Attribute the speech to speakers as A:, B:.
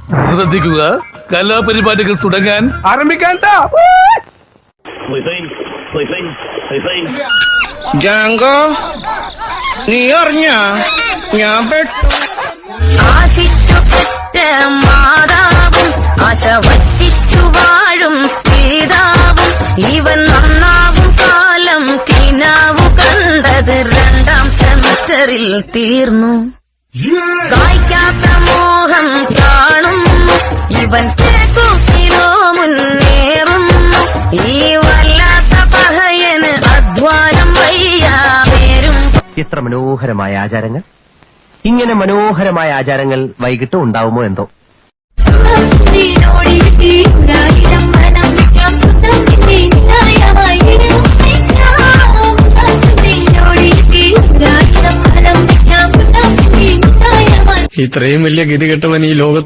A: ശ്രദ്ധിക്കുക, കലാപരിപാടികൾ തുടങ്ങാൻ ആരംഭിക്കാൻ.
B: ജാങ്കോ, നീ അറിഞ്ഞ ഞാൻ
C: ആശിച്ചു പെറ്റ മാതാവും ആശ വറ്റിച്ചു വാഴും പിതാവും ഇവൻ നന്നാവും കാലം കിനാവു കണ്ടത് 2ാം സെമസ്റ്ററിൽ തീർന്നു. കായ്ക്കാത്ത മോഹം കാണുന്നു ഇവൻ തേക്കുത്തിലോ മുന്നേറുന്നു. ഈ വല്ലാത്ത പഹയന് അധ്വാനം വയ്യാവേരും.
D: എത്ര മനോഹരമായ ആചാരങ്ങൾ! ഇങ്ങനെ മനോഹരമായ ആചാരങ്ങൾ വൈകിട്ട് ഉണ്ടാവുമോ എന്തോ.
B: ഇത്രയും വലിയ ഗതികെട്ടവൻ ഈ ലോകത്ത്